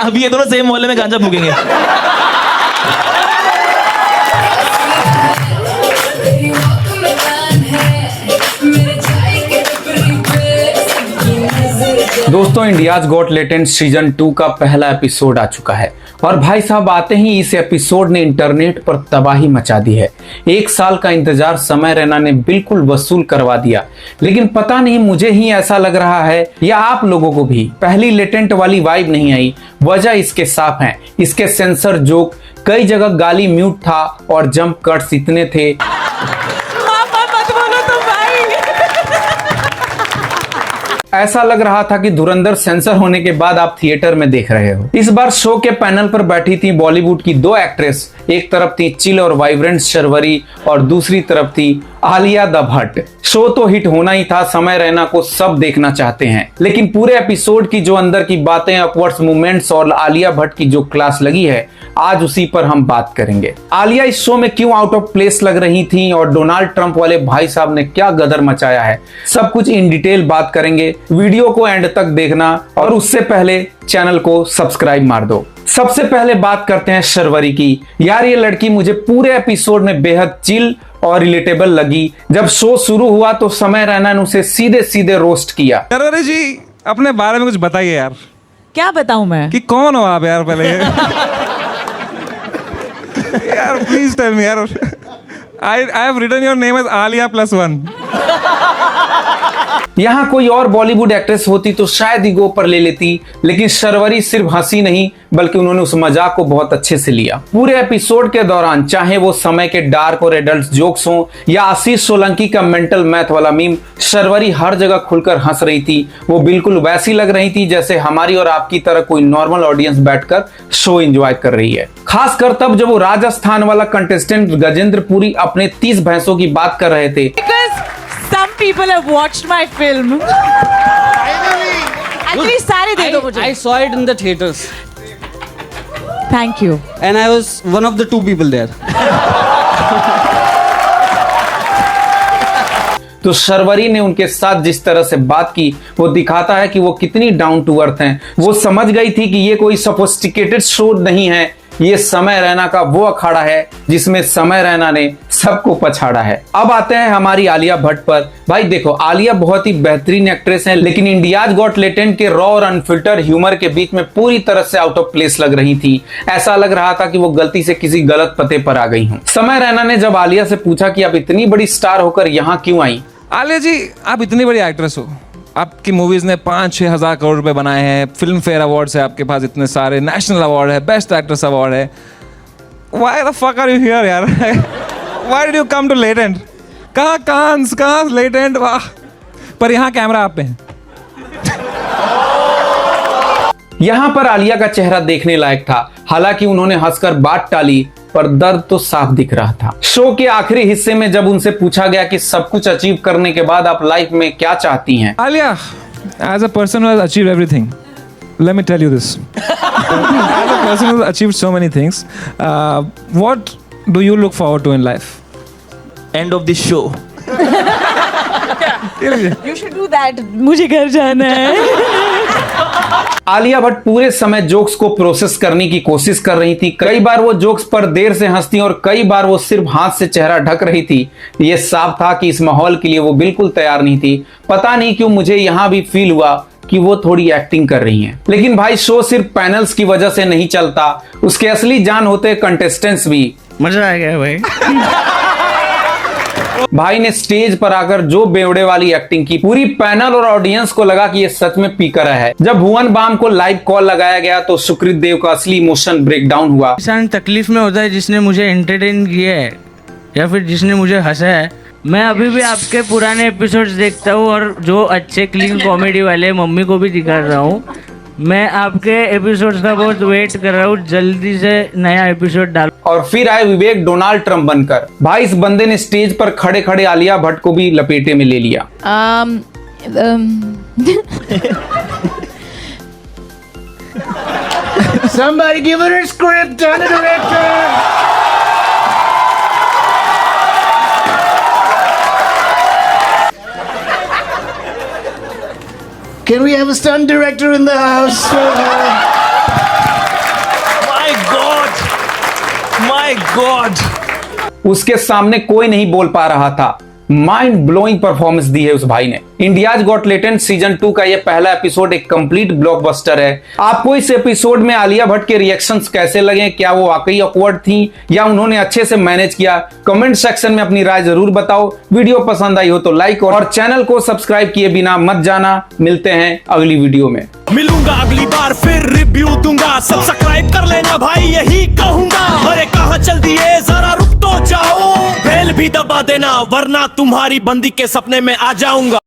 अभी ये दोनों सेम मोहल्ले में गांजा फूकेंगे। दोस्तों, इंडियाज गॉट टैलेंट सीजन 2 का पहला एपिसोड आ चुका है और भाई साहब आते ही इस एपिसोड ने इंटरनेट पर तबाही मचा दी है। 1 साल का इंतजार समय रैना ने बिल्कुल वसूल करवा दिया, लेकिन पता नहीं मुझे ही ऐसा लग रहा है या आप लोगों को भी पहली लेटेंट वाली वाइब नहीं आई। वजह इसके साफ है, इसके सेंसर जोक, कई जगह गाली म्यूट था और जंप कट्स इतने थे। ऐसा लग रहा था कि धुरंधर सेंसर होने के बाद आप थिएटर में देख रहे हो। इस बार शो के पैनल पर बैठी थी बॉलीवुड की 2 एक्ट्रेस। एक तरफ थी चिल और वाइब्रेंट शर्वरी और दूसरी तरफ थी आलिया द भट्ट। शो तो हिट होना ही था, समय रैना को सब देखना चाहते हैं, लेकिन पूरे एपिसोड की जो अंदर की बातें, अपवर्ड्स मूवमेंट्स और आलिया भट्ट की जो क्लास लगी है, आज उसी पर हम बात करेंगे। आलिया इस शो में क्यों आउट ऑफ प्लेस लग रही थी और डोनाल्ड ट्रंप वाले भाई साहब ने क्या गदर मचाया है, सब कुछ इन डिटेल बात करेंगे। वीडियो को एंड तक देखना और उससे पहले चैनल को सब्सक्राइब मार दो। सबसे पहले बात करते हैं शर्वरी की। यार ये लड़की मुझे पूरे एपिसोड में बेहद चिल और रिलेटेबल लगी। जब शो शुरू हुआ तो समय रैना ने उसे सीधे सीधे रोस्ट किया। शर्वरी जी, अपने बारे में कुछ बताइए यार। क्या बताऊं मैं कि कौन हो आप यार पहले? यार प्लीज टेल मी यार। I have written your name as Alia +1. यहाँ कोई और बॉलीवुड एक्ट्रेस होती तो शायद ईगो पर ले लेती, लेकिन शर्वरी सिर्फ हंसी नहीं बल्कि उन्होंने उस मजाक को बहुत अच्छे से लिया। पूरे एपिसोड के दौरान चाहे वो समय के डार्क और एडल्ट जोक्स हों या आशीष सोलंकी का मेंटल मैथ वाला मीम, शर्वरी हर जगह खुलकर हंस रही थी। वो बिल्कुल वैसी लग रही थी जैसे हमारी और आपकी तरह कोई नॉर्मल ऑडियंस बैठकर शो एंजॉय कर रही है। खासकर तब जब वो राजस्थान वाला कंटेस्टेंट गजेंद्र पुरी अपने 30 भैंसों की बात कर रहे थे। Some people have watched my film. Actually, सारे दे दो मुझे। I saw it in the theaters. Thank you. And I was one of the 2 people there. तो शर्वरी ने उनके साथ जिस तरह से बात की वो दिखाता है कि वो कितनी डाउन टू अर्थ हैं। वो समझ गई थी कि ये कोई सोफिस्टिकेटेड शो नहीं है, ये समय रैना का वो अखाड़ा है जिसमें समय रैना ने सबको पछाड़ा है। अब आते हैं हमारी आलिया भट्ट पर। भाई देखो, आलिया बहुत ही बेहतरीन एक्ट्रेस है, लेकिन इंडियाज गॉट टैलेंट के रॉ और अनफिल्टर ह्यूमर के बीच में पूरी तरह से आउट ऑफ प्लेस लग रही थी। ऐसा लग रहा था कि वो गलती से किसी गलत पते पर आ गई हूँ। समय रैना ने जब आलिया से पूछा कि आप इतनी बड़ी स्टार होकर यहाँ क्यों आई। आलिया जी, आप इतनी बड़ी एक्ट्रेस हो, आपकी मूवीज ने 5-6 हजार करोड़ रुपए बनाए हैं, फिल्म फेयर अवार्ड्स है आपके पास इतने सारे, नेशनल अवार्ड है, बेस्ट एक्ट्रेस अवार्ड है। Why the fuck are you here यार? Why did you come to Latent? कहाँ कांस, कहाँ Latent? वाह, पर यहाँ कैमरा आप पे है। यहाँ पर आलिया का चेहरा देखने लायक था। हालांकि उन्होंने हंसकर बात टाली, पर दर्द तो साफ दिख रहा था। शो के आखिरी हिस्से में जब उनसे पूछा गया कि सब कुछ अचीव करने के बाद आप लाइफ में क्या चाहती हैं। Alia, as a person who has achieved everything, let me tell you this. As a person who has achieved so many things, what do you look forward to in life? End of this show. You should do that. मुझे घर जाना है। आलिया भट्ट पूरे समय jokes को process करने की कोशिश कर रही थी। कई बार वो जोक्स पर देर से हंसती और कई बार वो सिर्फ हाथ से चेहरा ढक रही थी। ये साफ था कि इस माहौल के लिए वो बिल्कुल तैयार नहीं थी। पता नहीं क्यों मुझे यहाँ भी फील हुआ कि वो थोड़ी एक्टिंग कर रही हैं। लेकिन भाई, शो सिर्फ पैनल्स की वजह से नहीं चलता, उसके असली जान होते कंटेस्टेंट्स भी। मजा आ गया भाई। भाई ने स्टेज पर आकर जो बेवड़े वाली एक्टिंग की, पूरी पैनल और ऑडियंस को लगा कि ये सच में पीकर है। जब भुवन बाम को लाइव कॉल लगाया गया तो सुकृत देव का असली इमोशन ब्रेकडाउन हुआ। इंसान तकलीफ में होता है जिसने मुझे एंटरटेन किया है या फिर जिसने मुझे हंसाया है। मैं अभी भी आपके पुराने एपिसोड्स देखता हूँ और जो अच्छे क्लीन कॉमेडी वाले मम्मी को भी दिखा रहा हूँ। मैं आपके एपिसोड्स का बहुत वेट कर रहा हूँ, जल्दी से नया एपिसोड डाल। और फिर आए विवेक डोनाल्ड ट्रंप बनकर। भाई, इस बंदे ने स्टेज पर खड़े खड़े आलिया भट्ट को भी लपेटे में ले लिया। Somebody give her a script, tell the director. Can we have a stunt director in the house? My God, उसके सामने कोई नहीं बोल पा रहा था। माइंड ब्लोइंग परफॉर्मेंस दी है उस भाई ने। इंडियाज गॉट टैलेंट सीजन 2 का ये पहला एपिसोड एक कंप्लीट ब्लॉकबस्टर है। आपको इस एपिसोड में आलिया भट्ट के रिएक्शंस कैसे लगे? क्या वो वाकई ऑकवर्ड थी या उन्होंने अच्छे से मैनेज किया? कमेंट सेक्शन में अपनी राय जरूर बताओ। वीडियो पसंद आई हो तो लाइक और चैनल को सब्सक्राइब किए बिना मत जाना। मिलते हैं अगली वीडियो में। मिलूंगा अगली बार फिर रिव्यू दूंगा। सब्सक्राइब कर लेना भाई, यही कहूंगा। अरे कहाँ चल दिए, जरा रुक तो जाओ। बेल भी दबा देना वरना तुम्हारी बंदी के सपने में आ जाऊंगा।